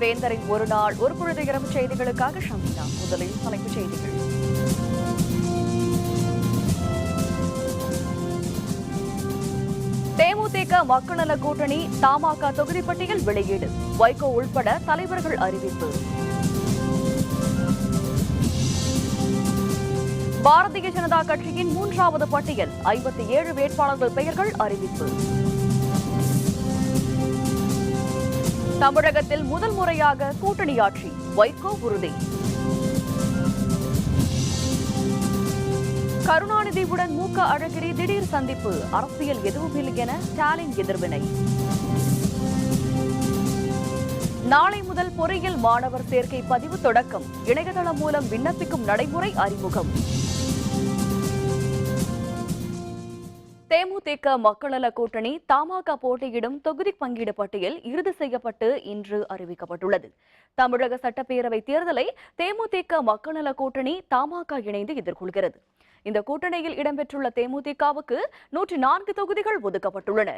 வேந்தரின் ஒரு நாள் ஒரு பொழுது இரவு செய்திகளுக்காக ஷமினா. முதலில் தலைப்புச் செய்திகள். தேமுதிக மக்கள் நல கூட்டணி தமாக தொகுதி பட்டியல் வெளியீடு. வைகோ உள்பட தலைவர்கள் அறிவிப்பு. பாரதிய ஜனதா கட்சியின் 3வது பட்டியல் 57 வேட்பாளர்கள் பெயர்கள் அறிவிப்பு. தமிழகத்தில் முதல் முறையாக கூட்டணி ஆட்சி, வைகோ உறுதி. கருணாநிதியுடன் மு க அழகிரி திடீர் சந்திப்பு, அரசியல் எதுவும் இல்லை என ஸ்டாலின் எதிர்வினை. நாளை முதல் பொறியியல் மாணவர் சேர்க்கை பதிவு தொடக்கம், இணையதளம் மூலம் விண்ணப்பிக்கும் நடைமுறை அறிமுகம். தேமுதிக மக்கள் நல கூட்டணி தமாக போட்டியிடும் தொகுதி பங்கீடு பட்டியல் இறுதி செய்யப்பட்டு இன்று அறிவிக்கப்பட்டுள்ளது. தமிழக சட்டப்பேரவை தேர்தலை தேமுதிக மக்கள் நல கூட்டணி தமாக இணைந்து எதிர்கொள்கிறது. இந்த கூட்டணியில் இடம்பெற்றுள்ள தேமுதிகவுக்கு 104 தொகுதிகள் ஒதுக்கப்பட்டுள்ளன.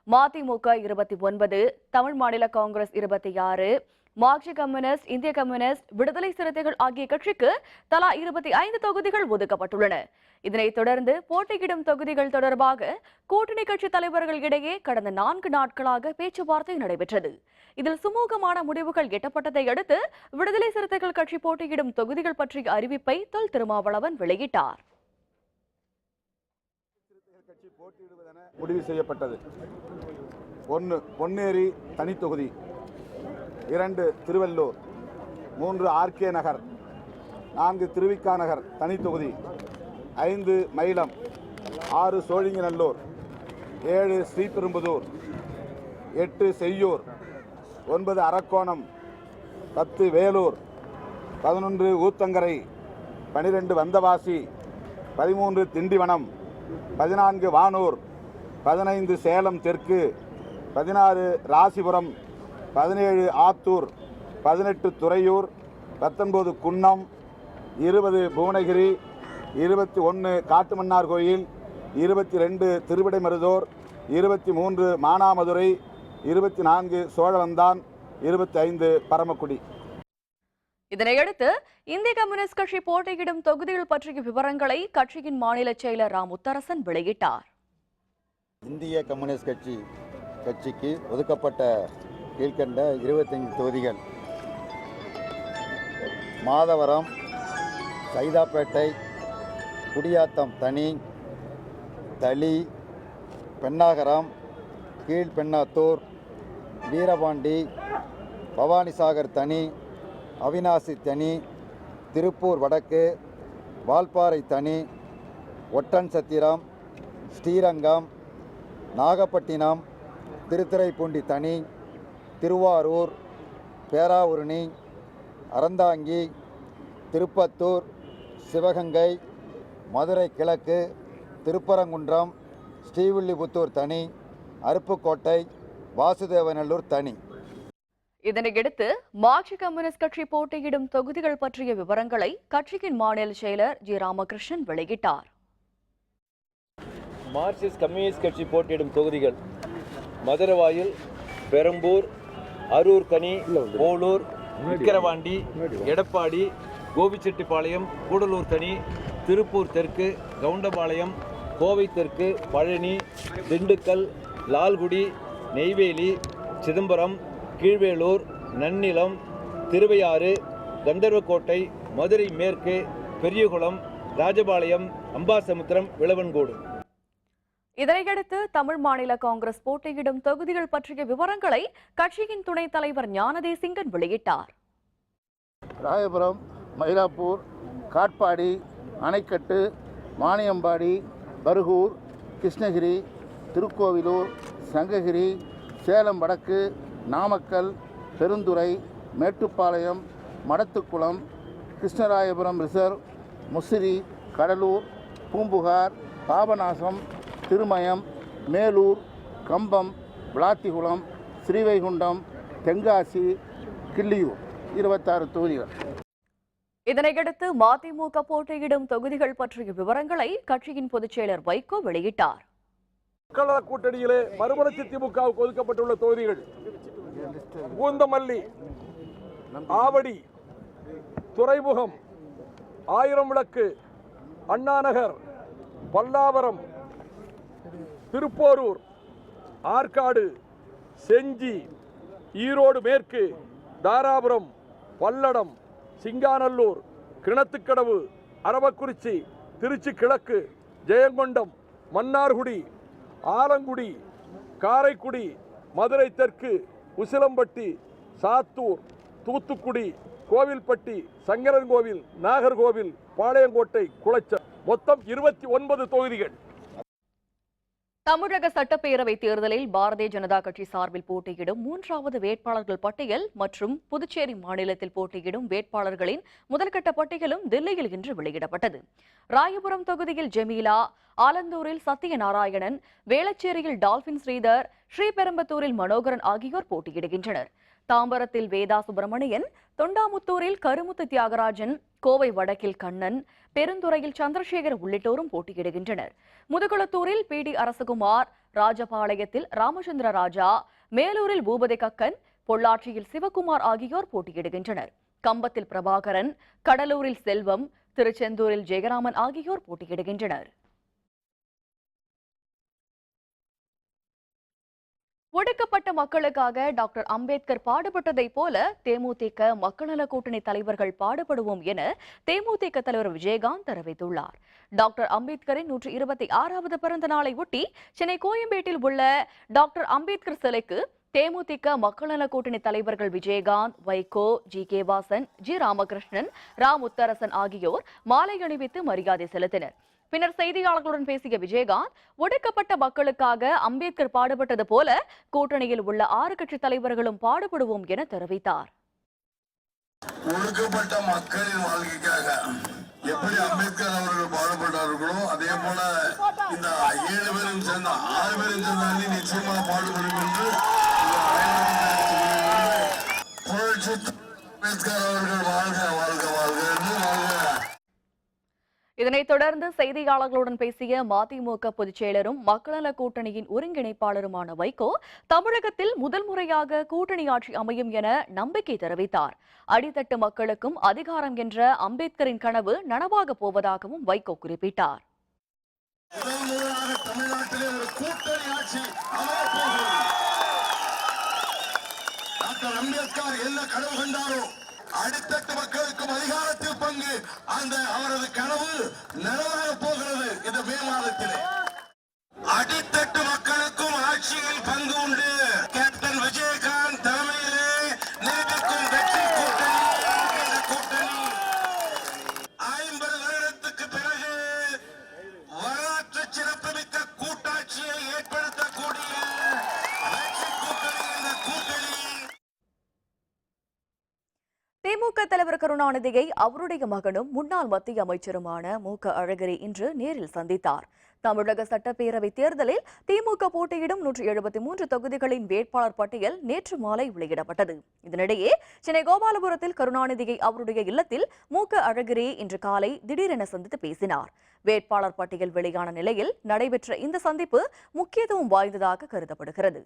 மதிமுக 29, தமிழ் மாநில காங்கிரஸ் 26, மார்க்சிஸ்ட் கம்யூனிஸ்ட், இந்திய கம்யூனிஸ்ட், விடுதலை சிறுத்தைகள் ஆகிய கட்சிக்கு தலா 25 தொகுதிகள் ஒதுக்கப்பட்டுள்ளன. இதனைத் தொடர்ந்து போட்டியிடும் தொகுதிகள் தொடர்பாக கூட்டணி கட்சி தலைவர்கள் இடையே கடந்த 4 நாட்களாக பேச்சுவார்த்தை நடைபெற்றது. இதில் சுமூகமான முடிவுகள் எட்டப்பட்டதை அடுத்து விடுதலை சிறுத்தைகள் கட்சி போட்டியிடும் தொகுதிகள் பற்றிய அறிவிப்பை தொல் திருமாவளவன் வெளியிட்டார். முடிவு செய்யப்பட்டது. 1 பொன்னேரி தனி தொகுதி, 2 திருவள்ளூர், 3 ஆர்கே நகர், 4 திருவிக்கா நகர் தனி தொகுதி, 5 மயிலம், 6 சோழிங்கநல்லூர், 7 ஸ்ரீபெரும்புதூர், 8 செய்யூர், 9 அரக்கோணம், 10 வேலூர், 11 ஊத்தங்கரை, 12 வந்தவாசி, 13 திண்டிவனம், 14 வானூர், 15 சேலம் தெற்கு, 16 ராசிபுரம், 17 ஆத்தூர், 18 துறையூர், 19 குன்னம், 20 புவனகிரி, 21 காட்டுமன்னார் கோயில், 22 திருவிடைமருதூர், 23 மானாமதுரை, 24 சோழவந்தான், 25 பரமக்குடி. இதனையடுத்து இந்திய கம்யூனிஸ்ட் கட்சி போட்டியிடும் தொகுதிகள் பற்றிய விவரங்களை கட்சியின் மாநில செயலர் ரா முத்தரசன் வெளியிட்டார். இந்திய கம்யூனிஸ்ட் கட்சிக்கு ஒதுக்கப்பட்ட கீழ்கண்ட 25 தொகுதிகள்: மாதவரம், சைதாப்பேட்டை, குடியாத்தம் தனி, தளி, பெண்ணாகரம், கீழ்பெண்ணாத்தூர், வீரபாண்டி, பவானிசாகர் தனி, அவிநாசி தனி, திருப்பூர் வடக்கு, வால்பாறை தனி, ஒட்டன்சத்திரம், ஸ்ரீரங்கம், நாகப்பட்டினம், திருத்துறைப்பூண்டி தனி, திருவாரூர், பேராவூரணி, அறந்தாங்கி, திருப்பத்தூர், சிவகங்கை, மதுரை கிழக்கு, திருப்பரங்குன்றம், ஸ்ரீவில்லிபுத்தூர் தனி, அருப்புக்கோட்டை, வாசுதேவநல்லூர் தனி. இதனையடுத்து மார்க்சிஸ்ட் கம்யூனிஸ்ட் கட்சி போட்டியிடும் தொகுதிகள் பற்றிய விவரங்களை கட்சியின் மாநில செயலர் ஜி ராமகிருஷ்ணன் வெளியிட்டார். மார்க்சிஸ்ட் கம்யூனிஸ்ட் கட்சி போட்டியிடும் தொகுதிகள்: மதுரவாயில், பெரம்பூர், அரூர்கனி, போலூர், விக்கிரவாண்டி, எடப்பாடி, கோபிச்செட்டிப்பாளையம், கூடலூர் தனி, திருப்பூர் தெற்கு, கவுண்டபாளையம், கோவை தெற்கு, பழனி, திண்டுக்கல், லால்குடி, நெய்வேலி, சிதம்பரம், கீழ்வேளூர், நன்னிலம், திருவையாறு, கந்தர்வக்கோட்டை, மதுரை மேற்கு, பெரியகுளம், ராஜபாளையம், அம்பாசமுத்திரம், விளவன்கோடு. இதனையடுத்து தமிழ் மாநில காங்கிரஸ் போட்டியிடும் தொகுதிகள் பற்றிய விவரங்களை கட்சியின் துணைத் தலைவர் ஞானதேசிங்கன் வெளியிட்டார். ராயபுரம், மயிலாப்பூர், காட்பாடி, அணைக்கட்டு, வாணியம்பாடி, பர்கூர், கிருஷ்ணகிரி, திருக்கோவிலூர், சங்ககிரி, சேலம் வடக்கு, நாமக்கல், பெருந்துறை, மேட்டுப்பாளையம், மடத்துக்குளம், கிருஷ்ணராயபுரம் ரிசர்வ், முசிறி, கடலூர், பூம்புகார், பாபநாசம், திருமயம், மேலூர், கம்பம், விளாத்திகுளம், ஸ்ரீவைகுண்டம், தென்காசி, கிள்ளியூர் 26 தொகுதிகள். இதனையடுத்து மதிமுக போட்டியிடும் தொகுதிகள் பற்றிய விவரங்களை கட்சியின் பொதுச் செயலர் வைகோ வெளியிட்டார். மக்கள் நல கூட்டணியிலே மறுமலர்ச்சி திமுகவுக்கு ஒதுக்கப்பட்டுள்ள தொகுதிகள்: பூந்தமல்லி, ஆவடி, துறைமுகம், ஆயிரம் விளக்கு, அண்ணாநகர், பல்லாவரம், திருப்போரூர், ஆற்காடு, செஞ்சி, ஈரோடு மேற்கு, தாராபுரம், பல்லடம், சிங்காநல்லூர், கிணத்துக்கடவு, அரவக்குறிச்சி, திருச்சி கிழக்கு, ஜெயங்கொண்டம், மன்னார்குடி, ஆலங்குடி, காரைக்குடி, மதுரை தெற்கு, உசிலம்பட்டி, சாத்தூர், தூத்துக்குடி, கோவில்பட்டி, சங்கரன்கோவில், நாகர்கோவில், பாளையங்கோட்டை, குளச்சல், மொத்தம் 29 தொகுதிகள். தமிழக சட்டப்பேரவை தேர்தலில் பாரதிய ஜனதா கட்சி சார்பில் போட்டியிடும் 3வது வேட்பாளர்கள் பட்டியல் மற்றும் புதுச்சேரி மாநிலத்தில் போட்டியிடும் வேட்பாளர்களின் முதல்கட்ட பட்டியலும் தில்லியில் இன்று வெளியிடப்பட்டது. ராயபுரம் தொகுதியில் ஜெமீலா, ஆலந்தூரில் சத்யநாராயணன், வேளச்சேரியில் டால்பின் ஸ்ரீதர், ஸ்ரீபெரும்பத்தூரில் மனோகரன் ஆகியோர் போட்டியிடுகின்றனர். தாம்பரத்தில் வேதா சுப்பிரமணியன், தொண்டாமுத்தூரில் கருமுத்து தியாகராஜன், கோவை வடக்கில் கண்ணன், பெருந்துறையில் சந்திரசேகர் உள்ளிட்டோரும் போட்டியிடுகின்றனர். முதுகுளத்தூரில் பி.டி. அரசகுமார், ராஜபாளையத்தில் ராமச்சந்திர ராஜா, மேலூரில் பூபதி கக்கன், பொள்ளாச்சியில் சிவகுமார் ஆகியோர் போட்டியிடுகின்றனர். கம்பத்தில் பிரபாகரன், கடலூரில் செல்வம், திருச்செந்தூரில் ஜெயராமன் ஆகியோர் போட்டியிடுகின்றனர். ஒடுக்கப்பட்ட மக்களுக்காக டாக்டர் அம்பேத்கர் பாடுபட்டதைப் போல தேமுதிக மக்கள் நல கூட்டணி தலைவர்கள் பாடுபடுவோம் என தேமுதிக தலைவர் விஜயகாந்த் தெரிவித்துள்ளார். டாக்டர் அம்பேத்கரின் 126வது பிறந்த நாளை ஒட்டி சென்னை கோயம்பேட்டில் உள்ள டாக்டர் அம்பேத்கர் சிலைக்கு தேமுதிக மக்கள் நல கூட்டணி தலைவர்கள் விஜயகாந்த், வைகோ, ஜி.கே. வாசன், ஜி. ராமகிருஷ்ணன், ரா. முத்தரசன் ஆகியோர் மாலை அணிவித்து மரியாதை செலுத்தினர். பின்னர் செய்தியாளர்களுடன் பேசிய விஜயகாந்த், ஒடுக்கப்பட்ட மக்களுக்காக அம்பேத்கர் பாடுபட்டது போல கூட்டணியில் உள்ள 6 கட்சி தலைவர்களும் பாடுபடுவோம் என தெரிவித்தார். ஒடுக்கப்பட்ட மக்களின் வாழ்க்கைக்காக எப்படி அம்பேத்கர் அவர்கள் பாடுபட்டார்களோ அதே போல இந்த 7 பேரும் சேர்ந்த 6 பேரும் சேர்ந்தாலும் நிச்சயமாக பாடுபடும் என்று புரட்சி அம்பேத்கர் அவர்கள் வாழ்க வாழ்க வாழ்க என்று வாழ்க. இதனைத் தொடர்ந்து செய்தியாளர்களுடன் பேசிய மதிமுக பொதுச் செயலரும் மக்கள் நல கூட்டணியின் ஒருங்கிணைப்பாளருமான வைகோ, தமிழகத்தில் முதல் முறையாக கூட்டணி ஆட்சி அமையும் என நம்பிக்கை தெரிவித்தார். அடித்தட்டு மக்களுக்கும் அதிகாரம் என்ற அம்பேத்கரின் கனவு நனவாக போவதாகவும் வைகோ குறிப்பிட்டார். தமிழ்நாட்டிலே ஒரு கூட்டணி ஆட்சி அமையப்போகிறது. டாக்டர் அம்பேத்கர் என்ன கனவு கண்டாரோ அடித்தட்டு மக்களுக்கும் அதிகாரத்தில் பங்கு, அந்த அவரது கனவு நிறைவேற போகிறது. இந்த மே மாதத்திலே அடித்தட்டு மக்களுக்கும் ஆட்சியில் பங்கு உண்டு. கேப்டன் விஜயகாந்த் தலைமையிலே நீடிக்கும் வெற்றி கூட்டணி. கூட்டணி 50 வருடத்துக்கு பிறகு வரலாற்று சிறப்புமிக்க கூட்டாட்சியை ஏற்படுத்தக்கூடிய வெற்றி கூட்டணி. இந்த கூட்டணி திமுக தலைவர் கருணாநிதியை அவருடைய மகனும் முன்னாள் மத்திய அமைச்சருமான மு.க. அழகிரி இன்று நேரில் சந்தித்தார். தமிழக சட்டப்பேரவை தேர்தலில் திமுக போட்டியிடும் 173 தொகுதிகளின் வேட்பாளர் பட்டியல் நேற்று மாலை வெளியிடப்பட்டது. இதனிடையே சென்னை கோபாலபுரத்தில் கருணாநிதியை அவருடைய இல்லத்தில் மு.க. அழகிரி இன்று காலை திடீரென சந்தித்து பேசினார். வேட்பாளர் பட்டியல் வெளியான நிலையில் நடைபெற்ற இந்த சந்திப்பு முக்கியத்துவம் வாய்ந்ததாக கருதப்படுகிறது.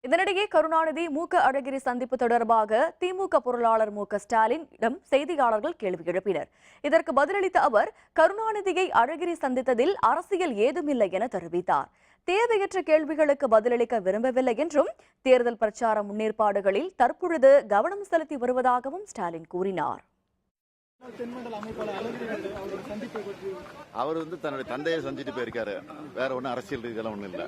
இதனிடையே கருணாநிதி மு.க. அழகிரி சந்திப்பு தொடர்பாக திமுக பொருளாளர் மு.க. ஸ்டாலினிடம் செய்தியாளர்கள் கேள்வி எழுப்பினர். இதற்கு பதிலளித்த அவர், கருணாநிதியை அழகிரி சந்தித்ததில் அரசியல் ஏதுமில்லை என தெரிவித்தார். தேவையற்ற கேள்விகளுக்கு பதிலளிக்க விரும்பவில்லை என்றும் தேர்தல் பிரச்சார முன்னேற்பாடுகளில் தற்பொழுது கவனம் செலுத்தி வருவதாகவும் ஸ்டாலின் கூறினார். அவர் தன்னுடைய தந்தையை சந்திட்டு போயிருக்காரு. வேற ஒன்றும் அரசியல் ரீதியெல்லாம் ஒன்றும் இல்லை.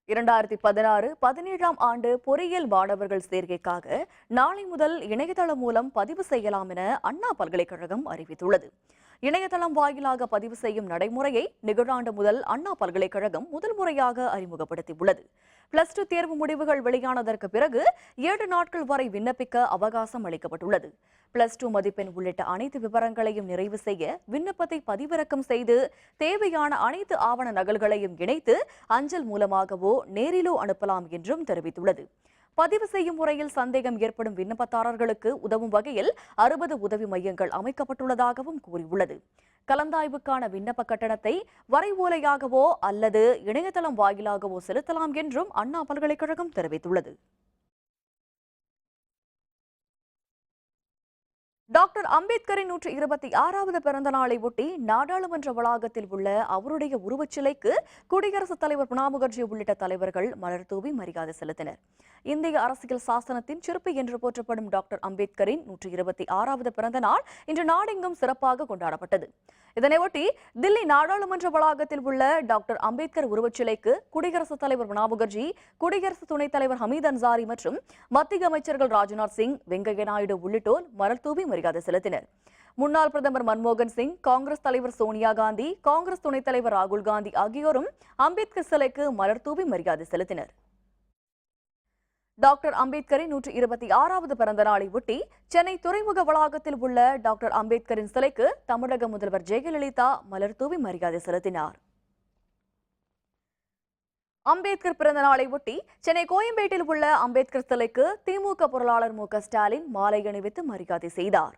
2016-17ஆம் ஆண்டு பொறியியல் மாணவர்கள் சேர்க்கைக்காக நாளை முதல் இணையதளம் மூலம் பதிவு செய்யலாம் என அண்ணா பல்கலைக்கழகம் அறிவித்துள்ளது. இணையதளம் வாயிலாக பதிவு செய்யும் நடைமுறையை நிகழாண்டு முதல் அண்ணா பல்கலைக்கழகம் முதல் முறையாக அறிமுகப்படுத்தியுள்ளது. +2 தேர்வு முடிவுகள் வெளியானதற்கு பிறகு 7 நாட்கள் வரை விண்ணப்பிக்க அவகாசம் அளிக்கப்பட்டுள்ளது. +2 மதிப்பெண் உள்ளிட்ட அனைத்து விவரங்களையும் நிறைவு செய்ய விண்ணப்பத்தை பதிவிறக்கம் செய்து தேவையான அனைத்து ஆவண நகல்களையும் இணைத்து அஞ்சல் மூலமாகவோ நேரிலோ அனுப்பலாம் என்றும் தெரிவித்துள்ளது. பதிவு செய்யும் முறையில் சந்தேகம் ஏற்படும் விண்ணப்பதாரர்களுக்கு உதவும் வகையில் 60 உதவி மையங்கள் அமைக்கப்பட்டுள்ளதாகவும் கூறியுள்ளது. கலந்தாய்வுக்கான விண்ணப்ப கட்டணத்தை வரைவோலையாகவோ அல்லது இணையதளம் வாயிலாகவோ செலுத்தலாம் என்றும் அண்ணா பல்கலைக்கழகம் தெரிவித்துள்ளது. டாக்டர் அம்பேத்கரின் 126வது பிறந்த நாளை ஒட்டி நாடாளுமன்ற வளாகத்தில் உள்ள அவருடைய உருவச்சிலைக்கு குடியரசுத் தலைவர் பிரணாப் முகர்ஜி உள்ளிட்ட தலைவர்கள் மலர் தூவி மரியாதை செலுத்தினர். இந்திய அரசியல் சாசனத்தின் சிற்பி என்று போற்றப்படும் டாக்டர் அம்பேத்கரின் 126வது பிறந்த நாள் இன்று நாடெங்கும் சிறப்பாக கொண்டாடப்பட்டது. இதனையொட்டி தில்லி நாடாளுமன்ற வளாகத்தில் உள்ள டாக்டர் அம்பேத்கர் உருவச்சிலைக்கு குடியரசுத் தலைவர் பிரணாப் முகர்ஜி, குடியரசு துணைத் தலைவர் ஹமீத் அன்சாரி மற்றும் மத்திய அமைச்சர்கள் ராஜ்நாத் சிங், வெங்கையா நாயுடு உள்ளிட்டோர் மலர் தூவி மரியாதை செலுத்தினர். முன்னாள் பிரதமர் மன்மோகன் சிங், காங்கிரஸ் தலைவர் சோனியா காந்தி, காங்கிரஸ் துணைத் தலைவர் ராகுல் காந்தி ஆகியோரும் அம்பேத்கர் சிலைக்கு மலர் தூவி மரியாதை செலுத்தினர். டாக்டர் அம்பேத்கரின் 126வது பிறந்த நாளை ஒட்டி சென்னை துறைமுக வளாகத்தில் உள்ள டாக்டர் அம்பேத்கரின் சிலைக்கு தமிழக முதல்வர் ஜெயலலிதா மலர் தூவி மரியாதை செலுத்தினார். அம்பேத்கர் பிறந்த நாளை ஒட்டி சென்னை கோயம்பேட்டில் உள்ள அம்பேத்கர் சிலைக்கு திமுக பொருளாளர் மு க ஸ்டாலின் மாலை அணிவித்து மரியாதை செய்தார்.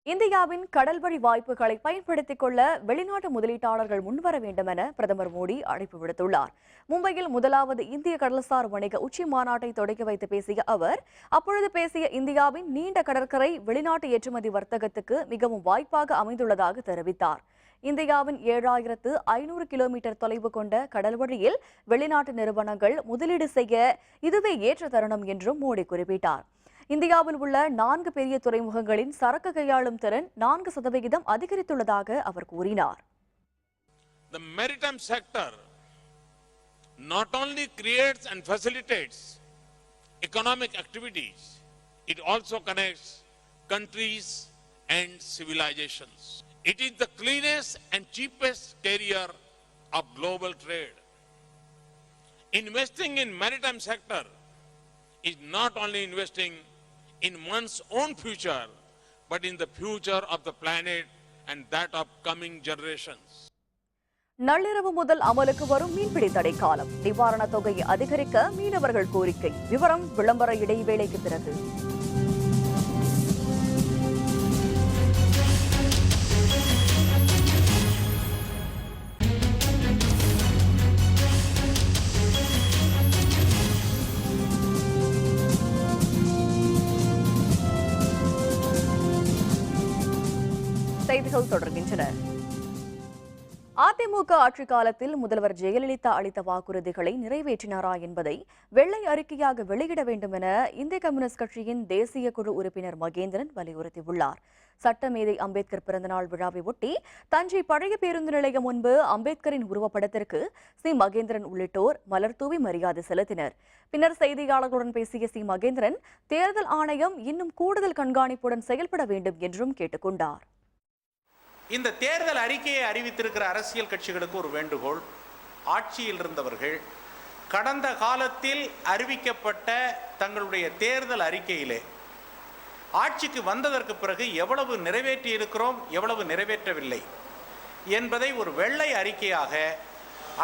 இந்தியாவின் கடல்வழி வாய்ப்புகளை பயன்படுத்திக் கொள்ள வெளிநாட்டு முதலீட்டாளர்கள் முன்வர வேண்டும் என பிரதமர் மோடி அழைப்பு விடுத்துள்ளார். மும்பையில் முதலாவது இந்திய கடல்சார் வணிக உச்சி மாநாட்டை தொடங்கி வைத்து பேசிய அவர், அப்பொழுது பேசிய இந்தியாவின் நீண்ட கடற்கரை வெளிநாட்டு ஏற்றுமதி வர்த்தகத்துக்கு மிகவும் வாய்ப்பாக அமைந்துள்ளதாக தெரிவித்தார். இந்தியாவின் 7500 கிலோமீட்டர் தொலைவு கொண்ட கடல்வழியில் வெளிநாட்டு நிறுவனங்கள் முதலீடு செய்ய இதுவே ஏற்ற தருணம் என்றும் மோடி குறிப்பிட்டார். இந்தியாவில் உள்ள 4 பெரிய துறைமுகங்களின் சரக்கு கையாளும் திறன் 4% அதிகரித்துள்ளதாக அவர் கூறினார். The maritime sector not only creates and facilitates economic activities, it also connects countries and civilizations. It is the cleanest and cheapest carrier of global trade. Investing in maritime sector is not only investing in one's own future, but in the future of the planet and that of coming generations. நள்ளிரவு முதல் அமலுக்கு வரும் மீன்பிடி தடை காலம். நிவாரண தொகையை அதிகரிக்க மீனவர்கள் கோரிக்கை. விவரம் விளம்பர இடைவேளைக்கு பிறகு. செய்திகள் தொடர்கின்றன. அதிமுக ஆட்சி காலத்தில் முதல்வர் ஜெயலலிதா அளித்த வாக்குறுதிகளை நிறைவேற்றினாரா என்பதை வெள்ளை அறிக்கையாக வெளியிட வேண்டும் என இந்திய கம்யூனிஸ்ட் கட்சியின் தேசிய குழு உறுப்பினர் மகேந்திரன் வலியுறுத்தியுள்ளார். சட்டமேதை அம்பேத்கர் பிறந்தநாள் விழாவை ஒட்டி தஞ்சை பழைய பேருந்து நிலையம் முன்பு அம்பேத்கரின் உருவப்படத்திற்கு சி மகேந்திரன் உள்ளிட்டோர் மலர் தூவி மரியாதை செலுத்தினர். பின்னர் செய்தியாளர்களுடன் பேசிய சி மகேந்திரன், தேர்தல் ஆணையம் இன்னும் கூடுதல் கண்காணிப்புடன் செயல்பட வேண்டும் என்றும் கேட்டுக்கொண்டார். இந்த தேர்தல் அறிக்கையை அறிவித்திருக்கிற அரசியல் கட்சிகளுக்கு ஒரு வேண்டுகோள். ஆட்சியில் இருந்தவர்கள் கடந்த காலத்தில் அறிவிக்கப்பட்ட தங்களுடைய தேர்தல் அறிக்கையிலே ஆட்சிக்கு வந்ததற்கு பிறகு எவ்வளவு நிறைவேற்றி இருக்கிறோம், எவ்வளவு நிறைவேற்றவில்லை என்பதை ஒரு வெள்ளை அறிக்கையாக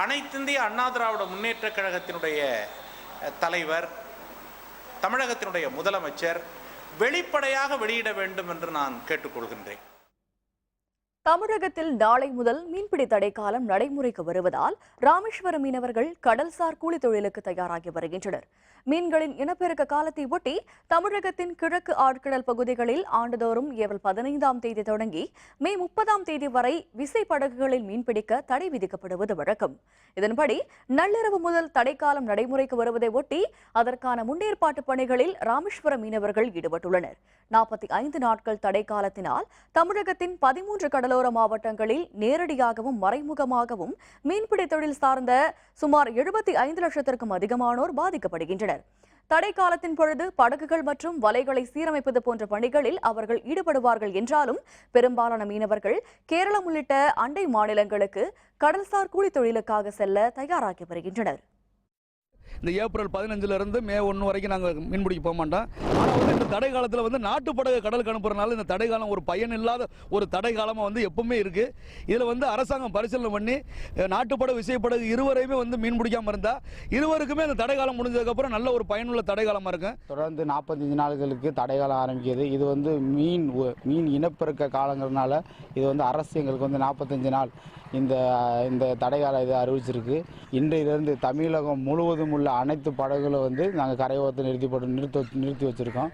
அனைத்திந்திய அண்ணா திராவிட முன்னேற்ற கழகத்தினுடைய தலைவர், தமிழகத்தினுடைய முதலமைச்சர் வெளிப்படையாக வெளியிட வேண்டும் என்று நான் கேட்டுக்கொள்கின்றேன். தமிழகத்தில் நாளை முதல் மீன்பிடி தடை காலம் நடைமுறைக்கு வருவதால் ராமேஸ்வரம் மீனவர்கள் கடல்சார் கூலி தொழிலுக்கு தயாராகி வருகின்றனர். மீன்களின் இனப்பெருக்க காலத்தை ஒட்டி தமிழகத்தின் கிழக்கு ஆழ்கடல் பகுதிகளில் ஆண்டுதோறும் ஏப்ரல் 15ஆம் தேதி தொடங்கி மே 30ஆம் தேதி வரை விசை படகுகளில் மீன்பிடிக்க தடை விதிக்கப்படுவது வழக்கம். இதன்படி நள்ளிரவு முதல் தடைக்காலம் நடைமுறைக்கு வருவதை ஒட்டி அதற்கான முன்னேற்பாட்டு பணிகளில் ராமேஸ்வரம் மீனவர்கள் ஈடுபட்டுள்ளனர். 45 நாட்கள் தடை காலத்தினால் தமிழகத்தின் 13 கடலோர மாவட்டங்களில் நேரடியாகவும் மறைமுகமாகவும் மீன்பிடி தொழில் சார்ந்த சுமார் 75 லட்சத்திற்கும் அதிகமானோர் பாதிக்கப்படுகின்றனர். தடை காலத்தின் பொழுது படகுகள் மற்றும் வலைகளை சீரமைப்பது போன்ற பணிகளில் அவர்கள் ஈடுபடுவார்கள் என்றாலும் பெரும்பாலான மீனவர்கள் கேரளம் உள்ளிட்ட அண்டை மாநிலங்களுக்கு கடல்சார் கூலி தொழிலுக்காக செல்ல தயாராகி வருகின்றனர். இந்த ஏப்ரல் 15 மே 1 வரைக்கும் நாங்கள் மீன்பிடிக்க போக மாட்டோம். ஆனால் இந்த தடை காலத்தில் நாட்டுப்படகு கடலுக்கு அனுப்புறதுனால இந்த தடை காலம் ஒரு பயன் இல்லாத ஒரு தடை காலமாக எப்பவுமே இருக்கு. இதில் அரசாங்கம் பரிசீலனை பண்ணி நாட்டுப்படகு விசைப்படகு இருவரையுமே மீன் பிடிக்காம இருந்தா இருவருக்குமே அந்த தடை காலம் முடிஞ்சதுக்கப்புறம் நல்ல ஒரு பயனுள்ள தடை காலமாக இருக்கும். தொடர்ந்து 45 நாட்களுக்கு தடை காலம் ஆரம்பிக்கிறது. இது மீன் இனப்பெருக்க காலங்கிறதுனால இது அரசு எங்களுக்கு 45 நாள் இந்த தடை காலம் இது அறிவிச்சிருக்கு. இன்றையிலிருந்து தமிழகம் முழுவதும் உள்ள உள்ள அனைத்து படகுகளை வந்து நாங்கள் கரையோரத்தை நிறுத்தி வச்சுருக்கோம்.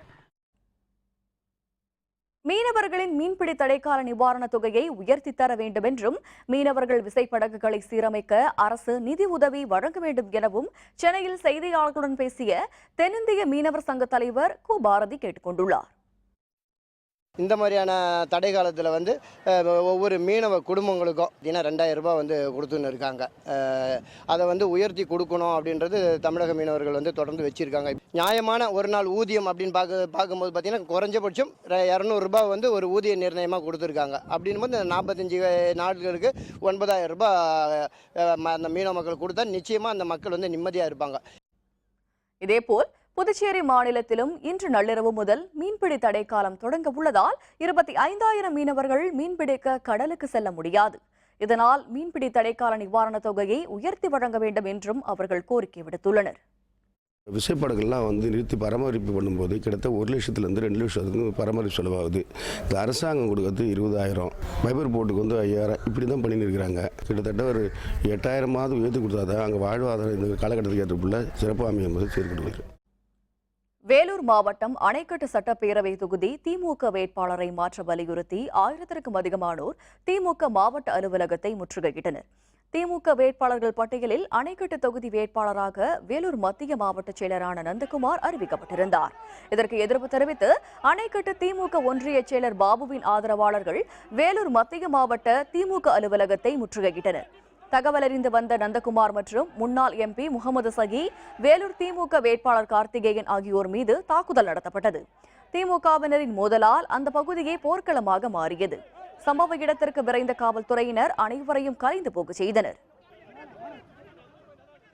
மீனவர்களின் மீன்பிடி தடைக்கால நிவாரணத் தொகையை உயர்த்தி தர வேண்டும் என்றும் மீனவர்கள் விசைப்படகுகளை சீரமைக்க அரசு நிதி உதவி வழங்க வேண்டும் எனவும் சென்னையில் செய்தியாளர்களுடன் பேசிய தென்னிந்திய மீனவர் சங்க தலைவர் கு பாரதி கேட்டுக் கொண்டுள்ளார். இந்த மாதிரியான தடை காலத்தில் வந்து ஒவ்வொரு மீனவ குடும்பங்களுக்கும் தினம் 2000 ரூபாய் வந்து கொடுத்துன்னு இருக்காங்க. அதை வந்து உயர்த்தி கொடுக்கணும் அப்படின்றது தமிழக மீனவர்கள் வந்து தொடர்ந்து வச்சுருக்காங்க. நியாயமான ஒரு நாள் ஊதியம் அப்படின்னு பார்க்கும்போது பார்த்தீங்கன்னா குறைஞ்சபட்சம் 200 ரூபாய் வந்து ஒரு ஊதிய நிர்ணயமாக கொடுத்துருக்காங்க. அப்படின்போது 45 நாட்களுக்கு 9000 ரூபாய் அந்த மீனவ மக்கள் கொடுத்தா நிச்சயமாக அந்த மக்கள் வந்து நிம்மதியாக இருப்பாங்க. இதேபோல் புதுச்சேரி மாநிலத்திலும் இன்று நள்ளிரவு முதல் மீன்பிடி தடைக்காலம் தொடங்க உள்ளதால் 25,000 மீனவர்கள் மீன்பிடிக்க கடலுக்கு செல்ல முடியாது. இதனால் மீன்பிடி தடைக்கால நிவாரணத் தொகையை உயர்த்தி வழங்க வேண்டும் என்றும் அவர்கள் கோரிக்கை விடுத்துள்ளனர். விசைப்படகுலாம் வந்து நிறுத்தி பராமரிப்பு பண்ணும்போது கிட்டத்தட்ட 1 லட்சத்துலேருந்து 2 லட்சத்துக்கு பராமரிப்பு செலவாகுது. இந்த அரசாங்கம் கொடுக்கறது 20,000, பைபர் போட்டுக்கு வந்து 5,000, இப்படி தான் பண்ணின்னு இருக்கிறாங்க. கிட்டத்தட்ட ஒரு 8,000 உயர்த்தி கொடுத்தா தான் அங்கே வாழ்வாதாரம் இந்த காலகட்டத்துக்கு ஏற்றப்புள்ள சிறப்பு அமையும் என்பது செயல்படுகிறது. வேலூர் மாவட்டம் அணைக்கட்டு சட்டப்பேரவை தொகுதி திமுக வேட்பாளரை மாற்ற வலியுறுத்தி 1000க்கும் அதிகமானோர் திமுக மாவட்ட அலுவலகத்தை முற்றுகையிட்டனர். திமுக வேட்பாளர்கள் பட்டியலில் அணைக்கட்டு தொகுதி வேட்பாளராக வேலூர் மத்திய மாவட்ட செயலரான நந்தகுமார் அறிவிக்கப்பட்டிருந்தார். இதற்கு எதிர்ப்பு தெரிவித்து அணைக்கட்டு திமுக ஒன்றிய செயலர் பாபுவின் ஆதரவாளர்கள் வேலூர் மத்திய மாவட்ட திமுக அலுவலகத்தை முற்றுகையிட்டனர். தகவல் அறிந்து வந்த நந்தகுமார் மற்றும் முன்னாள் எம்பி முகமது சகி, வேலூர் திமுக வேட்பாளர் கார்த்திகேயன் ஆகியோர் மீது தாக்குதல் நடத்தப்பட்டது. திமுகவினரின் மோதலால் அந்த பகுதியே போர்க்களமாக மாறியது. சம்பவ இடத்திற்கு விரைந்த காவல்துறையினர் அனைவரையும் கலைந்து போக செய்தனர்.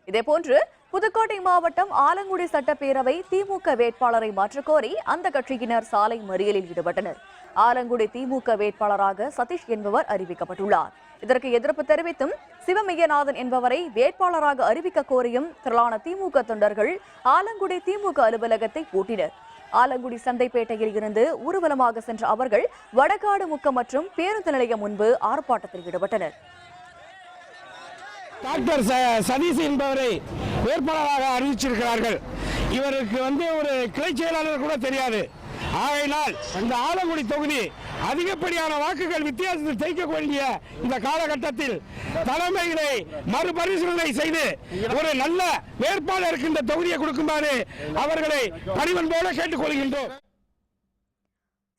இதேபோன்று புதுக்கோட்டை மாவட்டம் ஆலங்குடி சட்டப்பேரவை திமுக வேட்பாளரை மாற்றக்கோரி அந்த கட்சியினர் சாலை மறியலில் ஈடுபட்டனர். ஆலங்குடி திமுக வேட்பாளராக சதீஷ் என்பவர் அறிவிக்கப்பட்டுள்ளார். இதற்கு எதிர்ப்பு தெரிவித்தும் சிவமையநாதன் என்பவரை வேட்பாளராக அறிவிக்க கோரியும் திரளான திமுக தொண்டர்கள் ஆலங்குடி திமுக அலுவலகத்தை பூட்டினர். ஆலங்குடி சந்தைப்பேட்டையில் இருந்து ஊர்வலமாக சென்ற அவர்கள் வடகாடு முக்கம் மற்றும் பேருந்து நிலையம் முன்பு ஆர்ப்பாட்டத்தில் ஈடுபட்டனர். டாக்டர் சதீஷ் என்பவரை வேட்பாளராக அறிவிச்சிருக்கிறார்கள். இவருக்கு ஒரு கிளை செயலாளர் கூட தெரியாது. ஆகையினால் இந்த ஆலங்குடி தொகுதி அதிகப்படியான வாக்குகள் வித்தியாசத்தில் ஜெயிக்க வேண்டிய இந்த காலகட்டத்தில் தலைமைகளை மறுபரிசீலனை செய்து ஒரு நல்ல வேட்பாளருக்கு இந்த தொகுதியை கொடுக்குமாறு அவர்களை பணிவன்போடு கேட்டுக்கொள்கின்றோம்.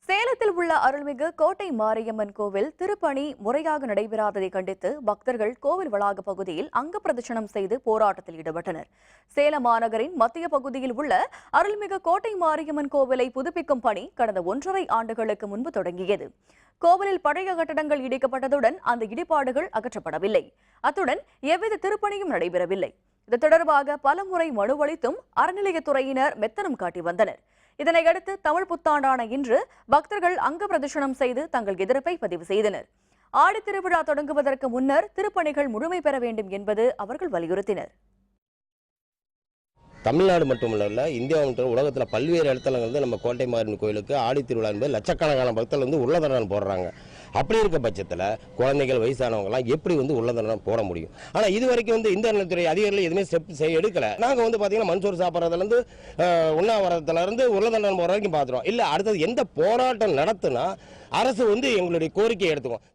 சேலத்தில் உள்ள அருள்மிகு கோட்டை மாரியம்மன் கோவில் திருப்பணி முறையாக நடைபெறாததை கண்டித்து பக்தர்கள் கோவில் வளாக பகுதியில் அங்க பிரதட்சணம் செய்து போராட்டத்தில் ஈடுபட்டனர். சேலம் மாநகரின் மத்திய பகுதியில் உள்ள அருள்மிகு கோட்டை மாரியம்மன் கோவிலை புதுப்பிக்கும் பணி கடந்த 1.5 ஆண்டுகளுக்கு முன்பு தொடங்கியது. கோவிலில் பழைய கட்டடங்கள் இடிக்கப்பட்டதுடன் அந்த இடிபாடுகள் அகற்றப்படவில்லை. அத்துடன் எவ்வித திருப்பணியும் நடைபெறவில்லை. இது தொடர்பாக பலமுறை மனு அளித்தும் அறநிலையத்துறையினர் மெத்தனம் காட்டி வந்தனர். இதனையடுத்து தமிழ் புத்தாண்டான இன்று பக்தர்கள் அங்க பிரதட்சணம் செய்து தங்கள் எதிர்ப்பை பதிவு செய்தனர். ஆடி திருவிழா தொடங்குவதற்கு முன்னர் திருப்பணிகள் முழுமை பெற வேண்டும் என்பது அவர்கள் வலியுறுத்தினர். தமிழ்நாடு மட்டுமல்ல, இந்தியா மற்றும் உலகத்தில் பல்வேறு இடத்துல நம்ம கோட்டை மாரியம்மன் கோயிலுக்கு ஆடி திருவிழா என்பது லட்சக்கணக்கான பக்தர்கள் உள்ளதனம் போடுறாங்க. அப்படி இருக்க பட்சத்தில் குழந்தைகள் வயசானவங்கலாம் எப்படி உள்ளதனம் போட முடியும்? ஆனால் இது வரைக்கும் இந்த நலத்துறை அதிகாரிகள் எதுவுமே ஸ்டெப் எடுக்கல. நாங்கள் பார்த்தீங்கன்னா மண்சோறு சாப்பிட்றதுலேருந்து உண்ணாவிரதத்துலேருந்து உள்ளதனம் போகிற வரைக்கும் பார்த்துருவோம். இல்லை அடுத்தது எந்த போராட்டம் நடத்துனா அரசு எங்களுடைய கோரிக்கையை எடுத்துக்கும்.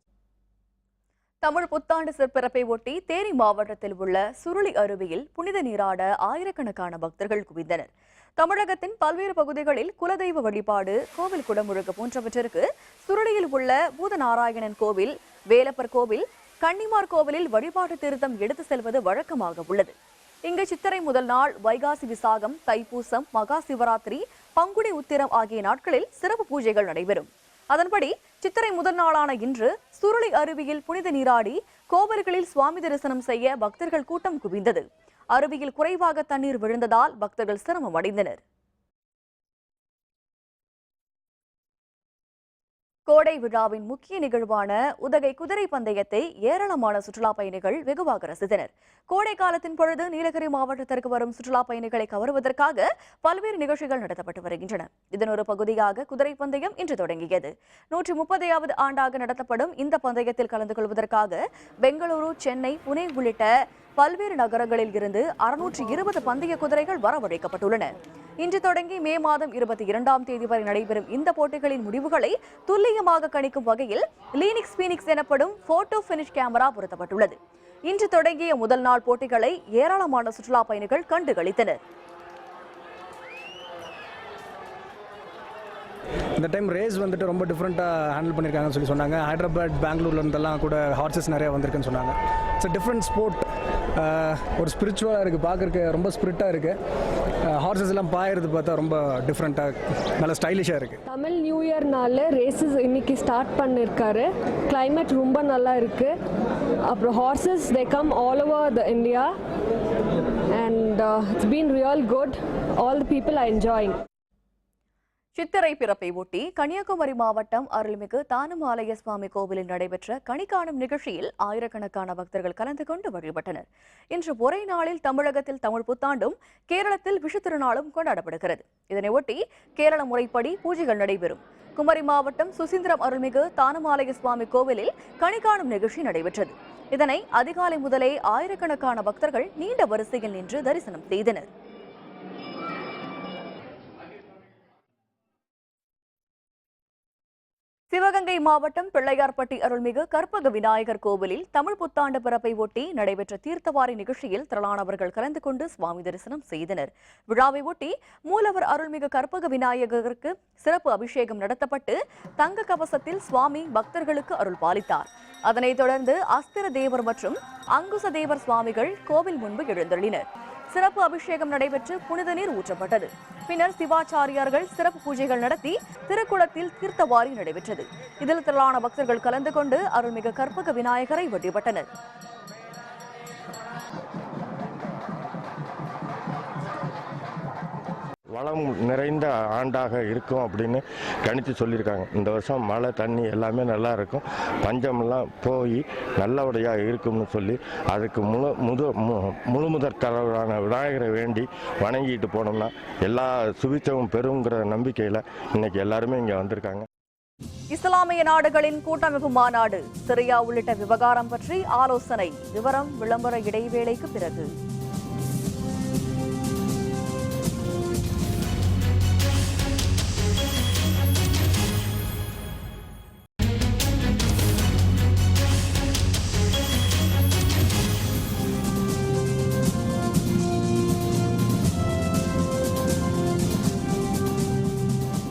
தமிழ் புத்தாண்டு சிறப்பிறப்பை ஒட்டி தேனி மாவட்டத்தில் உள்ள சுருளி அருவியில் புனித நீராட ஆயிரக்கணக்கான பக்தர்கள் குவிந்தனர். தமிழகத்தின் பல்வேறு பகுதிகளில் குலதெய்வ வழிபாடு, கோவில் குடமுழுக்கு போன்றவற்றிற்கு சுருளியில் உள்ள பூதநாராயணன் கோவில், வேலப்பர் கோவில், கன்னிமார் கோவிலில் வழிபாட்டு திருத்தம் எடுத்து செல்வது வழக்கமாக உள்ளது. இங்கு சித்திரை முதல் நாள், வைகாசி விசாகம், தைப்பூசம், மகா சிவராத்திரி, பங்குனி உத்திரம் ஆகிய நாட்களில் சிறப்பு பூஜைகள் நடைபெறும். அதன்படி சித்திரை முதல் நாளான இன்று சுருளி அருவியில் புனித நீராடி கோவில்களில் சுவாமி தரிசனம் செய்ய பக்தர்கள் கூட்டம் குவிந்தது. அருவியில் குறைவாக தண்ணீர் விழுந்ததால் பக்தர்கள் சிரமம் அடைந்தனர். கோடை விழாவின் முக்கிய நிகழ்வான உதகை குதிரை பந்தயத்தை ஏராளமான சுற்றுலா பயணிகள் வெகுவாக ரசித்தனர். கோடை காலத்தின் பொழுது நீலகிரி மாவட்டத்திற்கு வரும் சுற்றுலா பயணிகளை கவருவதற்காக பல்வேறு நிகழ்ச்சிகள் நடத்தப்பட்டு வருகின்றன. இதன் ஒரு பகுதியாக குதிரை பந்தயம் இன்று தொடங்கியது. 130வது ஆண்டாக நடத்தப்படும் இந்த பந்தயத்தில் கலந்து கொள்வதற்காக பெங்களூரு, சென்னை, புனே உள்ளிட்ட பல்வேறு நகரங்களில் இருந்து 620 பந்தய குதிரைகள் வரவழைக்கப்பட்டுள்ளன. இன்று தொடங்கி மே மாதம் 22ஆம் தேதி வரை நடைபெறும் இந்த போட்டிகளின் முடிவுகளை துல்லியமாக கணிக்கும் வகையில் லீனிக்ஸ் பீனிக்ஸ் எனப்படும் போட்டோ பினிஷ் கேமரா பொருத்தப்பட்டுள்ளது. இன்று தொடங்கிய முதல் நாள் போட்டிகளை ஏராளமான சுற்றுலா பயணிகள் கண்டுகளித்தனர். இந்த டைம் ரேஸ் வந்துட்டு ரொம்ப டிஃப்ரெண்ட்டாக ஹேண்டில் பண்ணியிருக்காங்கன்னு சொல்லி சொன்னாங்க. ஹைதராபாத், பெங்களூர்ல இருந்தெல்லாம் கூட ஹார்சஸ் நிறையா வந்திருக்குன்னு சொன்னாங்க. It's different sport. ஒரு ஸ்பிரிச்சுவலாக இருக்குது, பார்க்குறக்கு ரொம்ப ஸ்பிரிட்டாக இருக்குது. ஹார்சஸ் எல்லாம் பாயிறது பார்த்தா ரொம்ப டிஃப்ரெண்ட்டாக நல்ல ஸ்டைலிஷாக இருக்குது. தமிழ் நியூ இயர்னால ரேஸஸ் இன்னைக்கு ஸ்டார்ட் பண்ணியிருக்காரு. கிளைமேட் ரொம்ப நல்லா இருக்குது. அப்புறம் horses they come all over the India and it's been real good. All the people are enjoying. சித்திரை பிறப்பை ஒட்டி கன்னியாகுமரி மாவட்டம் அருள்மிகு தானுமாலய சுவாமி கோவிலில் நடைபெற்ற கனி காணும் நிகழ்ச்சியில் ஆயிரக்கணக்கான பக்தர்கள் கலந்து கொண்டு வழிபட்டனர். இன்று ஒரே நாளில் தமிழகத்தில் தமிழ் புத்தாண்டும் கேரளத்தில் விஷு திருநாளும் கொண்டாடப்படுகிறது. இதனையொட்டி கேரள முறைப்படி பூஜைகள் நடைபெறும். குமரி மாவட்டம் சுசீந்திரம் அருள்மிகு தானுமாலய சுவாமி கோவிலில் கனி காணும் நிகழ்ச்சி நடைபெற்றது. இதனை அதிகாலை முதலே ஆயிரக்கணக்கான பக்தர்கள் நீண்ட வரிசையில் நின்று தரிசனம் செய்தனர். சிவகங்கை மாவட்டம் பிள்ளையார்பட்டி அருள்மிகு கற்பக விநாயகர் கோவிலில் தமிழ் புத்தாண்டு பிறப்பை ஒட்டி நடைபெற்ற தீர்த்தவாரி நிகழ்ச்சியில் திரளானவர்கள் கலந்து கொண்டு சுவாமி தரிசனம் செய்தனர். விழாவை ஒட்டி மூலவர் அருள்மிகு கற்பக விநாயகருக்கு சிறப்பு அபிஷேகம் நடத்தப்பட்டு தங்க கவசத்தில் சுவாமி பக்தர்களுக்கு அருள் பாலித்தார். அதனைத் தொடர்ந்து அஸ்திர தேவர் மற்றும் அங்குச தேவர் சுவாமிகள் கோவில் முன்பு எழுந்தருளினர். சிறப்பு அபிஷேகம் நடைபெற்று புனித நீர் ஊற்றப்பட்டது. பின்னர் சிவாச்சாரியார்கள் சிறப்பு பூஜைகள் நடத்தி திருக்குளத்தில் தீர்த்தவாரி நடைபெற்றது. இதில் திரளான பக்தர்கள் கலந்து கொண்டு அருள்மிகு கற்பக விநாயகரை வழிபட்டனர். வளம் நிறைந்த ஆண்டாக இருக்கும் அப்படின்னு கணித்து சொல்லியிருக்காங்க. இந்த வருஷம் மழை தண்ணி எல்லாமே நல்லா இருக்கும், பஞ்சமெல்லாம் போய் நல்லபடியாக இருக்கும்னு சொல்லி அதுக்கு முழு முதற் கடவுளான விநாயகரை வேண்டி வணங்கிட்டு போனோம்னா எல்லா சுபிச்சமும் பெறுங்கிற நம்பிக்கையில் இன்னைக்கு எல்லாருமே இங்கே வந்திருக்காங்க. இஸ்லாமிய நாடுகளின் கூட்டமைப்பு மாநாடு, சிரியா உள்ளிட்ட விவகாரம் பற்றி ஆலோசனை. விவரம் விளம்பர இடைவேளைக்கு பிறகு.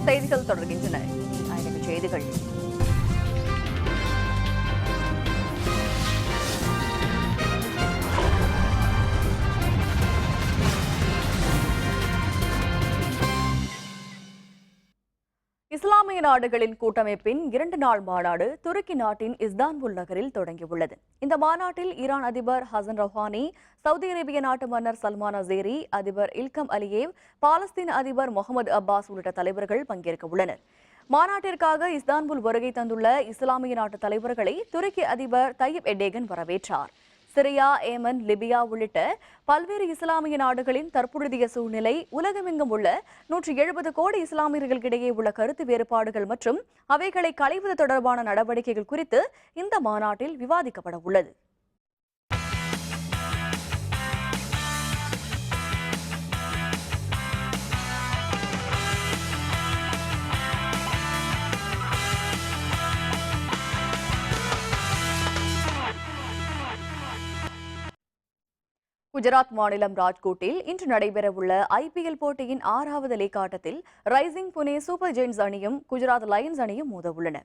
செய்திகள் தொடர்கின்றன. செய்திகள். இஸ்லாமிய நாடுகளின் கூட்டமைப்பின் 2 நாள் மாநாடு துருக்கி நாட்டின் இஸ்தான்புல் நகரில் தொடங்கியுள்ளது. இந்த மாநாட்டில் ஈரான் அதிபர் ஹசன் ரௌஹானி, சவுதி அரேபிய நாட்டு மன்னர் சல்மான் அசேரி, அதிபர் இல்கம் அலியேவ், பாலஸ்தீன அதிபர் முகமது அப்பாஸ் உள்ளிட்ட தலைவர்கள் பங்கேற்க உள்ளனர். மாநாட்டிற்காக இஸ்தான்புல் வருகை தந்துள்ள இஸ்லாமிய நாட்டு தலைவர்களை துருக்கி அதிபர் தையிப் எர்டோகன் வரவேற்றார். சிரியா, ஏமன், லிபியா உள்ளிட்ட பல்வேறு இஸ்லாமிய நாடுகளின் தற்பொழுதைய சூழ்நிலை, உலகமெங்கும் உள்ள 170 கோடி இஸ்லாமியர்களிடையே உள்ள கருத்து வேறுபாடுகள் மற்றும் அவைகளை களைவது தொடர்பான நடவடிக்கைகள் குறித்து இந்த மாநாட்டில் விவாதிக்கப்பட உள்ளது. குஜராத் மாநிலம் ராஜ்கோட்டில் இன்று நடைபெறவுள்ள IPL போட்டியின் 6வது லீக் ஆட்டத்தில் ரைசிங் புனே சூப்பர் ஜெயின்ஸ் அணியும் குஜராத் லயன்ஸ் அணியும் மோதவுள்ளன.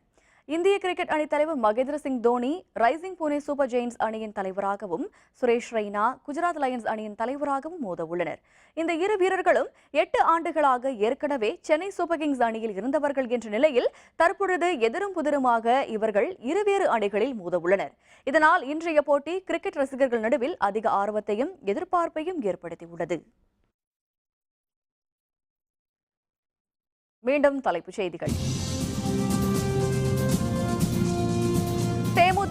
இந்திய கிரிக்கெட் அணித் தலைவர் Mahendra Singh Dhoni rising Pune super giants அணியின் தலைவராகவும், சுரேஷ் ரெய்னா குஜராத் லயன்ஸ் அணியின் தலைவராகவும் மோதவுள்ளனர். இந்த இரு வீரர்களும் 8 ஆண்டுகளாக ஏற்கனவே சென்னை சூப்பர் கிங்ஸ் அணியில் இருந்தவர்கள் என்ற நிலையில் தற்பொழுது எதிரும் புதிருமாக இவர்கள் இருவேறு அணிகளில் மோதவுள்ளனர். இதனால் இன்றைய போட்டி கிரிக்கெட் ரசிகர்கள் நடுவில் அதிக ஆர்வத்தையும் எதிர்பார்ப்பையும் ஏற்படுத்தியுள்ளது. மீண்டும் தலைப்புச் செய்திகள்.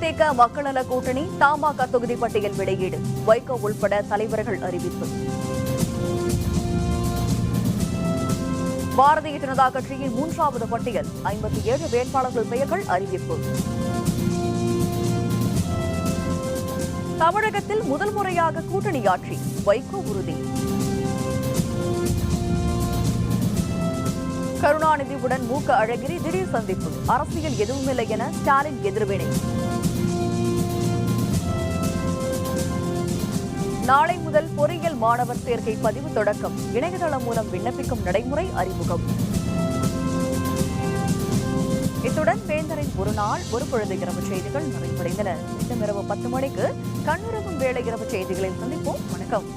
தேமுதிக மக்கள் நல கூட்டணி தமாக தொகுதி பட்டியல் வெளியீடு. வைகோ உள்பட தலைவர்கள் அறிவிப்பு. பாரதிய ஜனதா கட்சியின் 3வது பட்டியல். 57 வேட்பாளர்கள் பெயர்கள் அறிவிப்பு. தமிழகத்தில் முதல் முறையாக கூட்டணி ஆட்சி. வைகோ உறுதி. கருணாநிதியுடன் மூக்க அழகிரி திடீர் சந்திப்பு. அரசியல் எதுவுமில்லை என ஸ்டாலின் எதிர்வினை. நாளை முதல் பொறியியல் மாணவர் சேர்க்கை பதிவு தொடக்கம். இணையதளம் மூலம் விண்ணப்பிக்கும் நடைமுறை அறிமுகம். இத்துடன் வேந்தரின் ஒரு நாள் ஒரு பொழுது இரவு செய்திகள் நிறைவடைந்தன. மீண்டும் இரவு 10 மணிக்கு கண்ணுறவும் வேளை இரவு செய்திகளில் சந்திப்போம். வணக்கம்.